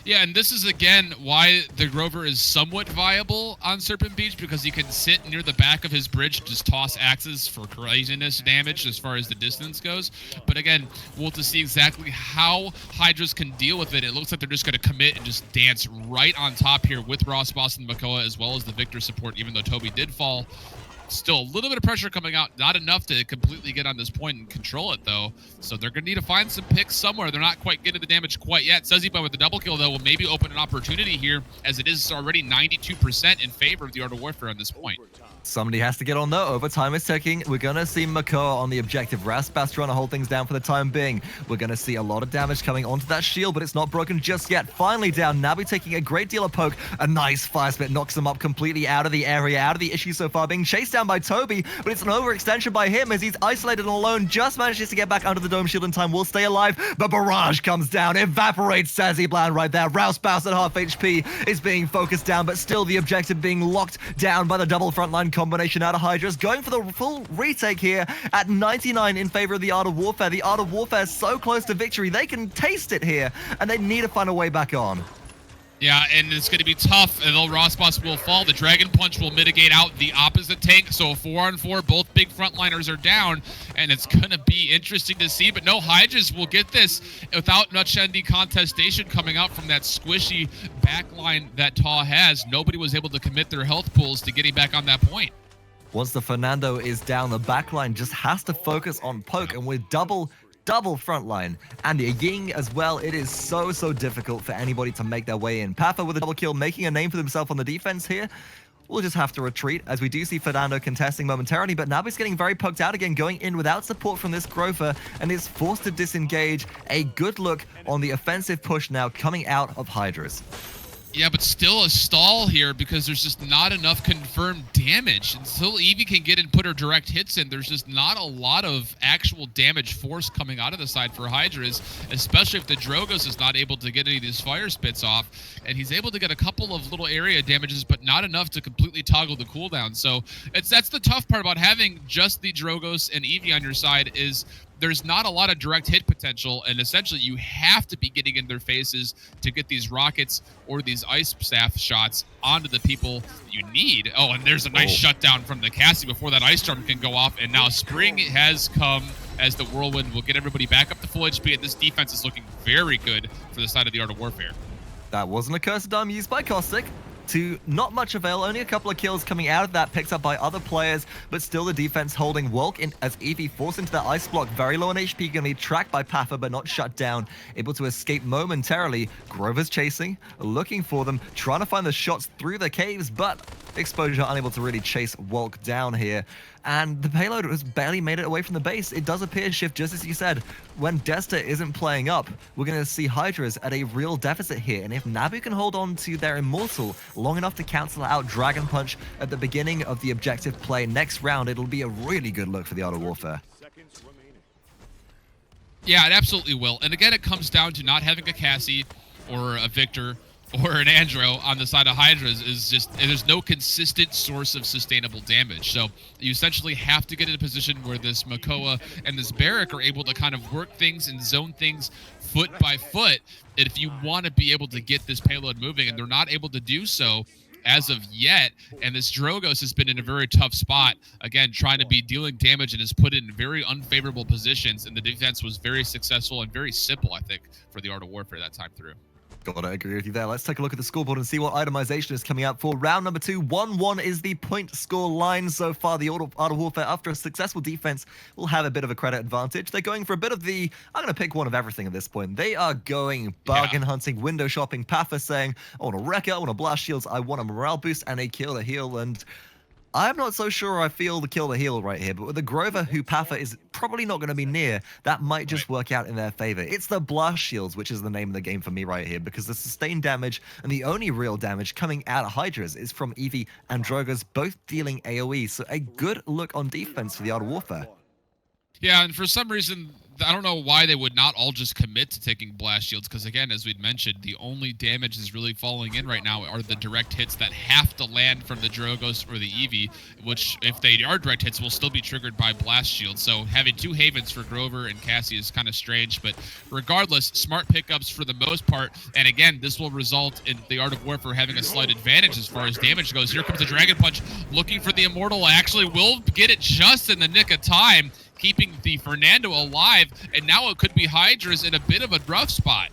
Speaker 2: Yeah, and this is again why the Grover is somewhat viable on Serpent Beach, because he can sit near the back of his bridge, just toss axes for craziness damage as far as the distance goes. But again, we'll have to see exactly how Hydras can deal with it. It looks like they're just going to commit and just dance right on top here with Rausbaws and Makoa, as well as the Victor support, even though Toby did fall. Still a little bit of pressure coming out, not enough to completely get on this point and control it, though. So they're going to need to find some picks somewhere. They're not quite getting the damage quite yet. SeziBland with the double kill, though, will maybe open an opportunity here, as it is already 92% in favor of the Art of Warfare on this point.
Speaker 1: Somebody has to get on though. Overtime is ticking. We're going to see Makoa on the objective. Rausbaws trying to hold things down for the time being. We're going to see a lot of damage coming onto that shield, but it's not broken just yet. Finally down. Nabu taking a great deal of poke. A nice fire spit knocks him up completely out of the area, out of the issue so far. Being chased down by Toby, but it's an overextension by him as he's isolated and alone. Just manages to get back under the dome shield in time. Will stay alive. The barrage comes down. Evaporates SeziBland right there. Rausbaws at half HP is being focused down, but still the objective being locked down by the double frontline combination out of Hydras, going for the full retake here at 99 in favor of the Art of Warfare. The Art of Warfare is so close to victory. They can taste it here, and they need to find a way back on.
Speaker 2: Yeah, and it's going to be tough, and though Rausbaws will fall. The Dragon Punch will mitigate out the opposite tank, so 4-on-4, both big frontliners are down, and it's going to be interesting to see. But no, Hydras will get this without much ND contestation coming out from that squishy backline that TaW has. Nobody was able to commit their health pools to getting back on that point.
Speaker 1: Once the Fernando is down, the backline just has to focus on poke, and with double frontline and a Ying as well, it is so difficult for anybody to make their way in. Paffa with a double kill, making a name for himself on the defense here. We'll just have to retreat, as we do see Fernando contesting momentarily, but Nabu's getting very poked out again, going in without support from this Grover, and is forced to disengage. A good look on the offensive push now coming out of Hydras.
Speaker 2: Yeah, but still a stall here because there's just not enough confirmed damage. Until Evie can get and put her direct hits in, there's just not a lot of actual damage force coming out of the side for Hydras, especially if the Daraoss is not able to get any of these fire spits off. And he's able to get a couple of little area damages, but not enough to completely toggle the cooldown. So that's the tough part about having just the Daraoss and Evie on your side, is there's not a lot of direct hit potential, and essentially you have to be getting in their faces to get these rockets or these ice staff shots onto the people that you need. Oh, and there's a nice shutdown from the Cassie before that ice storm can go off, and now spring has come as the whirlwind will get everybody back up to full HP, and this defense is looking very good for the side of the Art of Warfare.
Speaker 1: That wasn't a cursed dime used by Caustic. To not much avail, only a couple of kills coming out of that, picked up by other players, but still the defense holding Wohlk in as Evie forced into that ice block, very low on HP, gonna be tracked by Paffa but not shut down, able to escape momentarily. Grover's chasing, looking for them, trying to find the shots through the caves, but Exposure unable to really chase Wohlk down here. And the payload has barely made it away from the base. It does appear, Shift, just as you said, when Dezter isn't playing up, we're going to see Hydras at a real deficit here. And if Nabu can hold on to their Immortal long enough to cancel out Dragon Punch at the beginning of the objective play next round, it'll be a really good look for the Art of Warfare.
Speaker 2: Yeah, it absolutely will. And again, it comes down to not having a Cassie or a Victor or an Andro on the side of Hydras. Is just there's no consistent source of sustainable damage. So you essentially have to get in a position where this Makoa and this Barrack are able to kind of work things and zone things foot by foot, if you want to be able to get this payload moving, and they're not able to do so as of yet. And this Daraoss has been in a very tough spot, again, trying to be dealing damage, and is put in very unfavorable positions, and the defense was very successful and very simple, I think, for the Art of Warfare that time through.
Speaker 1: Gotta agree with you there. Let's take a look at the scoreboard and see what itemization is coming out for round number 2. 1-1 is the point score line so far. The Art of Warfare, after a successful defense, will have a bit of a credit advantage. They're going for a bit of the, I'm going to pick one of everything at this point. They are going bargain hunting, window shopping. Paffa saying, I want a wrecker, I want a blast shields, I want a morale boost, and a kill to heal. And I'm not so sure I feel the kill to heal right here, but with the Grover, who Paffa is probably not going to be near, that might just work out in their favor. It's the blast shields, which is the name of the game for me right here, because the sustained damage and the only real damage coming out of Hydras is from Evie and Daraoss, both dealing AoE. So a good look on defense for the Art of Warfare.
Speaker 2: Yeah, and for some reason, I don't know why they would not all just commit to taking blast shields, because again, as we'd mentioned, the only damage that's really falling in right now are the direct hits that have to land from the Drogos or the Eevee, which, if they are direct hits, will still be triggered by blast shields. So having two Havens for Grover and Cassie is kind of strange, but regardless, smart pickups for the most part, and again, this will result in the Art of Warfare having a slight advantage as far as damage goes. Here comes the Dragon Punch, looking for the Immortal, actually will get it just in the nick of time, keeping the Fernando alive, and now it could be Hydras in a bit of a rough spot.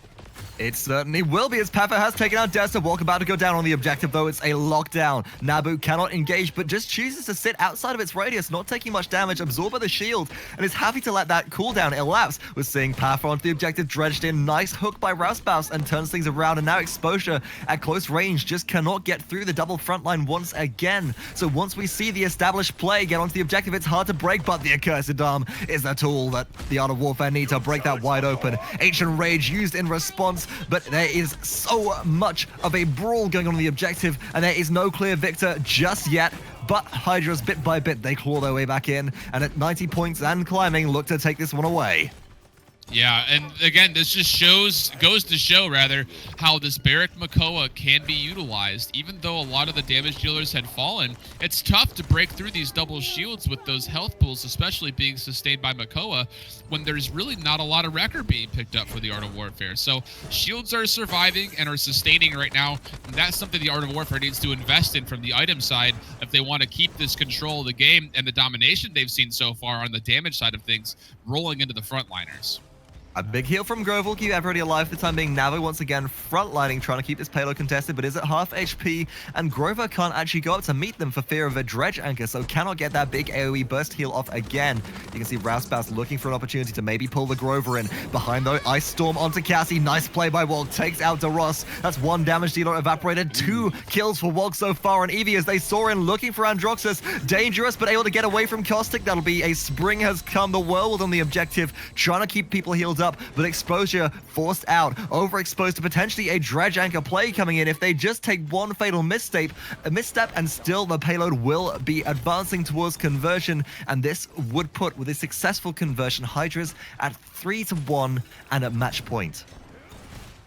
Speaker 1: It certainly will be, as Paffa has taken out Dezter. Wohlk about to go down on the objective, though. It's a lockdown. Nabu cannot engage, but just chooses to sit outside of its radius, not taking much damage, absorbed by the shield, and is happy to let that cooldown elapse. We're seeing Paffa onto the objective, dredged in. Nice hook by Rausbaws, and turns things around, and now Exposure at close range just cannot get through the double frontline once again. So once we see the established play get onto the objective, it's hard to break, but the Accursed Arm is the tool that the Art of Warfare need to break that wide open. Ancient Rage used in response, but there is so much of a brawl going on the objective, and there is no clear victor just yet. But Hydras, bit by bit, they claw their way back in, and at 90 points and climbing, look to take this one away.
Speaker 2: Yeah, and again, this just goes to show how this Barrack Makoa can be utilized. Even though a lot of the damage dealers had fallen, it's tough to break through these double shields with those health pools, especially being sustained by Makoa, when there's really not a lot of record being picked up for the Art of Warfare. So shields are surviving and are sustaining right now, and that's something the Art of Warfare needs to invest in from the item side if they want to keep this control of the game and the domination they've seen so far on the damage side of things rolling into the frontliners.
Speaker 1: A big heal from Grovel, keep everybody alive for the time being. Nabu once again frontlining, trying to keep this payload contested, but is at half HP, and Grover can't actually go up to meet them for fear of a dredge anchor, so cannot get that big AoE burst heal off again. You can see Rausbaws looking for an opportunity to maybe pull the Grover in. Behind though, Ice Storm onto Cassie, nice play by Wohlk, takes out Daraoss. That's one damage dealer evaporated, 2 kills for Wohlk so far, and Eevee as they soar in looking for Androxus, dangerous but able to get away from Caustic. That'll be a spring has come, the Whirlwind on the objective, trying to keep people healed up, but Exposure forced out, overexposed to potentially a dredge anchor play coming in if they just take one fatal misstep, and still the payload will be advancing towards conversion, and this would put, with a successful conversion, Hydras at 3-1 and at match point.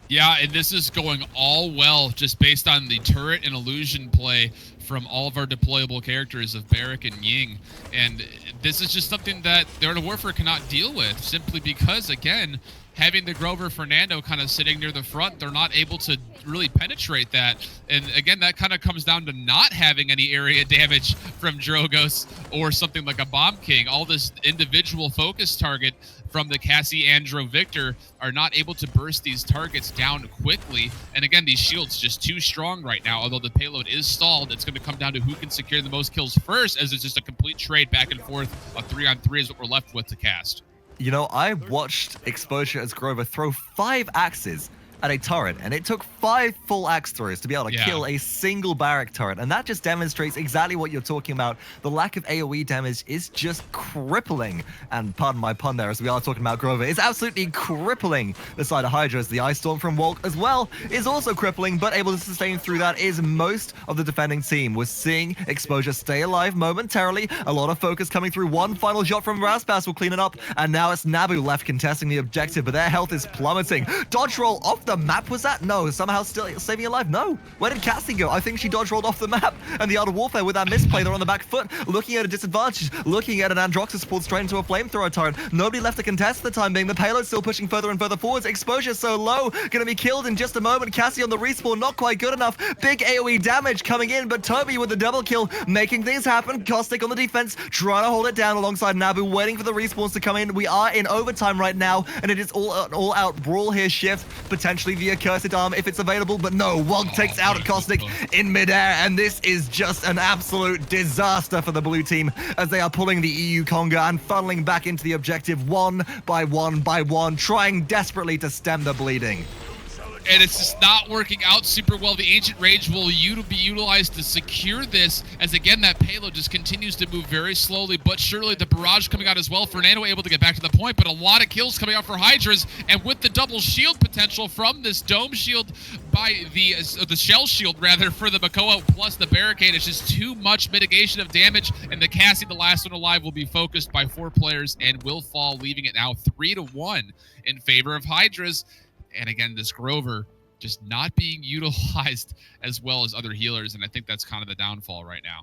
Speaker 2: Yeah, and this is going all well just based on the turret and illusion play from all of our deployable characters of Barrack and Ying. And this is just something that the Art of Warfare cannot deal with, simply because, again, having the Grover Fernando kind of sitting near the front, they're not able to really penetrate that. And again, that kind of comes down to not having any area damage from Drogos or something like a Bomb King. All this individual focus target from the Cassie, Andro, Victor are not able to burst these targets down quickly. And again, these shields just too strong right now. Although the payload is stalled, it's going to come down to who can secure the most kills first, as it's just a complete trade back and forth. A 3-on-3 is what we're left with to cast.
Speaker 1: You know, I watched Exposure as Grover throw 5 axes at a turret, and it took 5 full axe throws to be able to kill a single Barrack turret, and that just demonstrates exactly what you're talking about. The lack of AoE damage is just crippling, and pardon my pun there as we are talking about Grover, it's absolutely crippling the side of Hydras. The Ice Storm from Wohlk as well is also crippling, but able to sustain through that is most of the defending team. We're seeing Exposure stay alive momentarily, a lot of focus coming through. One final shot from Rausbaws will clean it up, and now it's Nabu left contesting the objective, but their health is plummeting. Dodge roll off the map, was that? No, somehow still saving alive. No. Where did Cassie go? I think she dodge rolled off the map, and the Art of Warfare with that misplay, they're on the back foot, looking at a disadvantage, looking at an Androxus pulled straight into a flamethrower turret. Nobody left to contest for the time being. The payload still pushing further and further forwards. Exposure so low, gonna be killed in just a moment. Cassie on the respawn, not quite good enough. Big AoE damage coming in, but Toby with the double kill, making things happen. Caustic on the defense, trying to hold it down alongside Nabu, waiting for the respawns to come in. We are in overtime right now, and it is all out brawl here. Shift, potentially the Accursed Arm if it's available, but no, Wohlk takes out Caustic in midair, and this is just an absolute disaster for the blue team as they are pulling the EU Conga and funneling back into the objective one by one by one, trying desperately to stem the bleeding.
Speaker 2: and it's just not working out super well. The Ancient Rage will be utilized to secure this, as again that payload just continues to move very slowly but surely. The barrage coming out as well. Fernando able to get back to the point, but a lot of kills coming out for Hydras, and with the double shield potential from this dome shield by the shell shield rather for the Makoa plus the barricade, it's just too much mitigation of damage, and the Cassie, the last one alive, will be focused by 4 players and will fall, leaving it now 3-1 in favor of Hydras. And again, this Grover just not being utilized as well as other healers, and I think that's kind of the downfall right now.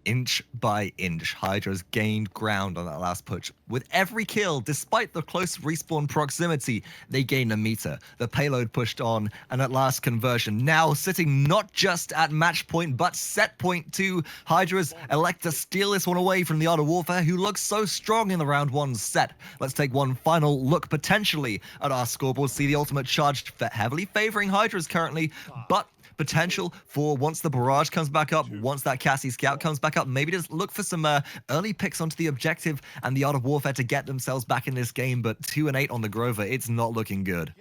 Speaker 1: Inch by inch, Hydras gained ground on that last push. With every kill, despite the close respawn proximity, they gained a meter. The payload pushed on, and at last conversion. Now sitting not just at match point, but set point 2. Hydras elect to steal this one away from the Art of Warfare, who looks so strong in the round 1 set. Let's take one final look potentially at our scoreboard. See the ultimate charge heavily favoring Hydras currently, but potential for once the barrage comes back up, once that Cassie scout comes back up, maybe just look for some early picks onto the objective and the Art of Warfare to get themselves back in this game. But 2-8 on the Grover, it's not looking good.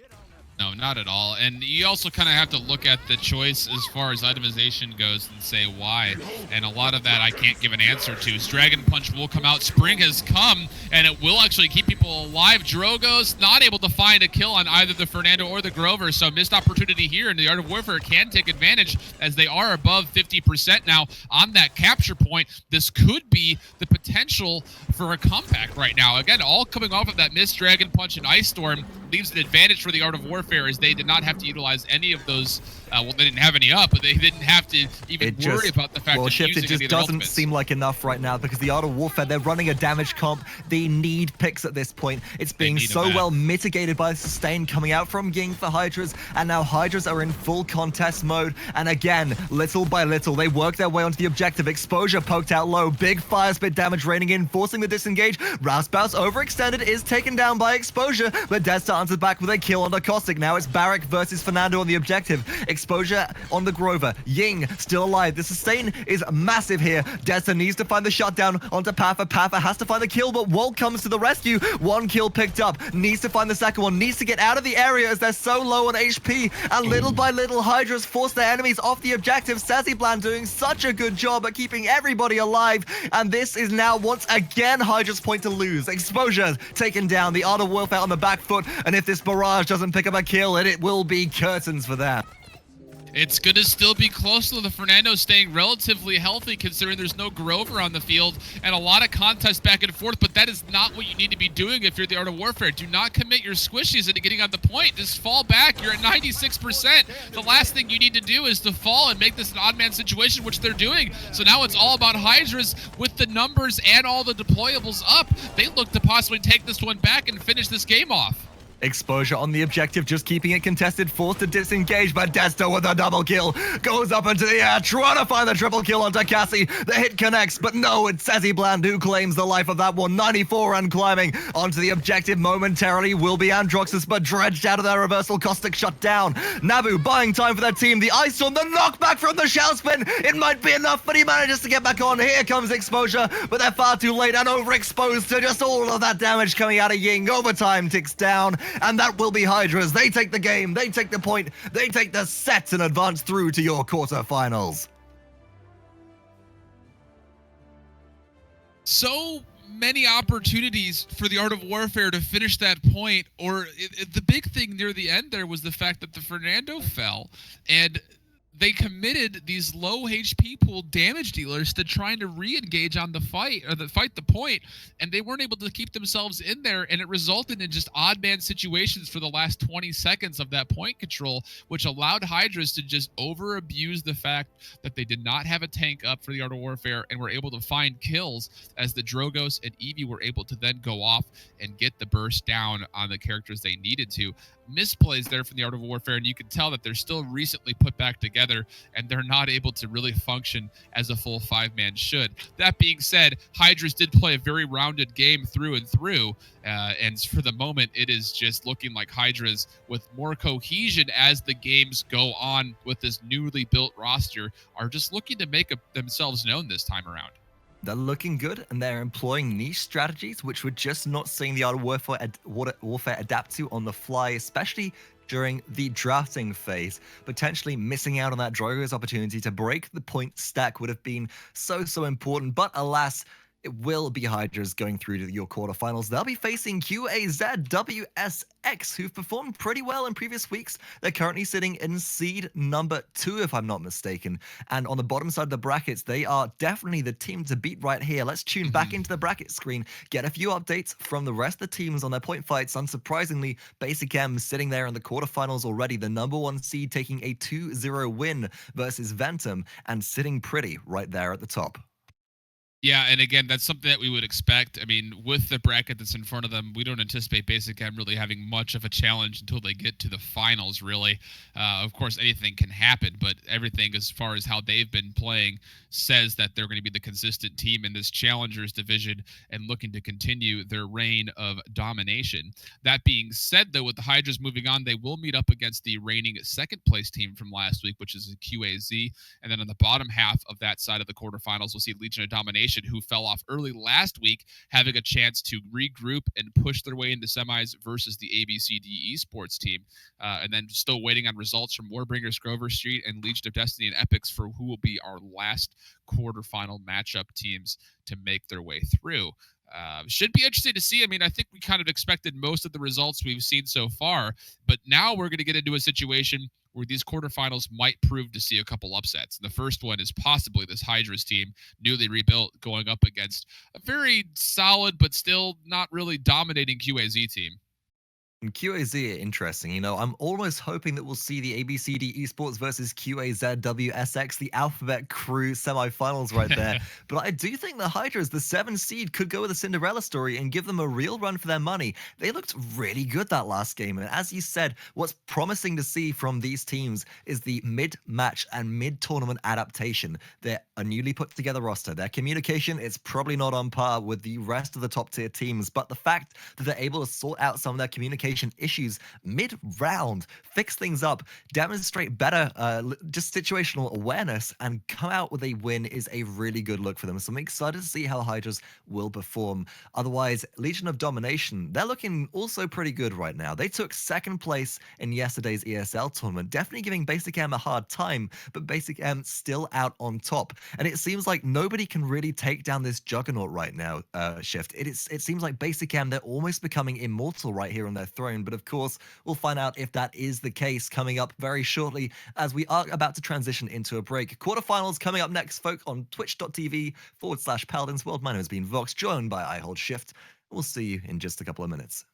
Speaker 2: No, not at all. And you also kind of have to look at the choice as far as itemization goes and say why. And a lot of that I can't give an answer to. Dragon Punch will come out. Spring has come, and it will actually keep people alive. Drogo's not able to find a kill on either the Fernando or the Grover, so missed opportunity here, and the Art of Warfare can take advantage as they are above 50% now on that capture point. This could be the potential for a comeback right now. Again, all coming off of that missed Dragon Punch and Ice Storm leaves an advantage for the Art of Warfare, as they did not have to utilize any of those. Well, they didn't have any up, but they didn't have to even worry about the fact that
Speaker 1: Shift, it just doesn't seem like enough right now, because the Art of Warfare, they're running a damage comp. They need picks at this point. It's being so well mitigated by the sustain coming out from Ying for Hydras, and now Hydras are in full contest mode. And again, little by little, they work their way onto the objective. Exposure poked out low, big fire spit damage raining in, forcing the disengage. Rausbaws overextended, is taken down by Exposure, but Dezter answers back with a kill on the Caustic. Now it's Barrack versus Fernando on the objective. Exposure on the Grover. Ying still alive. The sustain is massive here. Dezter needs to find the shutdown onto Paffa. Paffa has to find the kill, but Wohlk comes to the rescue. 1 kill picked up. Needs to find the second one. Needs to get out of the area as they're so low on HP. And little by little, Hydras force their enemies off the objective. SeziBland doing such a good job at keeping everybody alive. And this is now once again Hydra's point to lose. Exposure taken down. The Art of Warfare on the back foot. And if this barrage doesn't pick up a kill, it will be curtains for them.
Speaker 2: It's going to still be close to the Fernando staying relatively healthy, considering there's no Grover on the field and a lot of contest back and forth, but that is not what you need to be doing if you're the Art of Warfare. Do not commit your squishies into getting on the point. Just fall back. You're at 96%. The last thing you need to do is to fall and make this an odd man situation, which they're doing. So now it's all about Hydras with the numbers and all the deployables up. They look to possibly take this one back and finish this game off.
Speaker 1: Exposure on the objective, just keeping it contested, forced to disengage, but Dezter with a double kill goes up into the air, trying to find the triple kill onto Cassie. The hit connects, but no, it's SeziBland who claims the life of that one. 94 and climbing onto the objective momentarily will be Androxus, but dredged out of their reversal. Caustic shut down. Nabu buying time for their team. The Ice Storm, the knockback from the shell spin. It might be enough, but he manages to get back on. Here comes Exposure, but they're far too late and overexposed to just all of that damage coming out of Ying. Overtime ticks down. And that will be Hydras. They take the game, they take the point, they take the set and advance through to your quarterfinals.
Speaker 2: So many opportunities for the Art of Warfare to finish that point, or the big thing near the end there was the fact that the Fernando fell, and they committed these low HP pool damage dealers to trying to re-engage on the fight, or fight the point, and they weren't able to keep themselves in there, and it resulted in just odd man situations for the last 20 seconds of that point control, which allowed Hydras to just over-abuse the fact that they did not have a tank up for the Art of Warfare and were able to find kills, as the Drogos and Eevee were able to then go off and get the burst down on the characters they needed to. Misplays there from the Art of Warfare, and you can tell that they're still recently put back together, and they're not able to really function as a full 5-man should. That being said, Hydras did play a very rounded game through and through, and for the moment, it is just looking like Hydras, with more cohesion as the games go on with this newly built roster, are just looking to make themselves known this time around.
Speaker 1: They're looking good, and they're employing niche strategies, which we're just not seeing the Art of Warfare adapt to on the fly, especially during the drafting phase. Potentially missing out on that Drogo's opportunity to break the point stack would have been so important, but alas, it will be Hydras going through to your quarterfinals. They'll be facing QAZWSX, who've performed pretty well in previous weeks. They're currently sitting in seed number 2, if I'm not mistaken. And on the bottom side of the brackets, they are definitely the team to beat right here. Let's tune back into the bracket screen, get a few updates from the rest of the teams on their point fights. Unsurprisingly, Basic M sitting there in the quarterfinals already, the number 1 seed taking a 2-0 win versus Ventum and sitting pretty right there at the top.
Speaker 2: Yeah, and again, that's something that we would expect. I mean, with the bracket that's in front of them, we don't anticipate Basic M really having much of a challenge until they get to the finals, really. Of course, anything can happen, but everything as far as how they've been playing says that they're going to be the consistent team in this Challengers division and looking to continue their reign of domination. That being said, though, with the Hydras moving on, they will meet up against the reigning second-place team from last week, which is QAZ. And then on the bottom half of that side of the quarterfinals, we'll see Legion of Domination, who fell off early last week, having a chance to regroup and push their way into semis versus the ABCD Esports team. And then still waiting on results from Warbringers, Grover Street, and Legion of Destiny and Epics for who will be our last quarterfinal matchup teams to make their way through. Should be interesting to see. I mean, I think we kind of expected most of the results we've seen so far, but now we're going to get into a situation where these quarterfinals might prove to see a couple upsets. And the first one is possibly this Hydras team, newly rebuilt, going up against a very solid but still not really dominating QAZ team.
Speaker 1: And QAZ are interesting. You know, I'm almost hoping that we'll see the ABCD Esports versus QAZWSX, the Alphabet Crew semifinals right there. But I do think the Hydras, the 7 seed, could go with a Cinderella story and give them a real run for their money. They looked really good that last game. And as you said, what's promising to see from these teams is the mid-match and mid-tournament adaptation. They're a newly put together roster. Their communication is probably not on par with the rest of the top tier teams, but the fact that they're able to sort out some of their communication issues mid-round, fix things up, demonstrate better just situational awareness, and come out with a win is a really good look for them. So I'm excited to see how Hydras will perform. Otherwise, Legion of Domination, they're looking also pretty good right now. They took second place in yesterday's ESL tournament, definitely giving Basic M a hard time, but Basic M still out on top. And it seems like nobody can really take down this juggernaut right now, Shift. It seems like Basic M, they're almost becoming immortal right here on their throne. But of course, we'll find out if that is the case coming up very shortly as we are about to transition into a break. Quarterfinals coming up next, folk, on twitch.tv/Paladins World. My name has been Vox, joined by I Hold Shift. We'll see you in just a couple of minutes.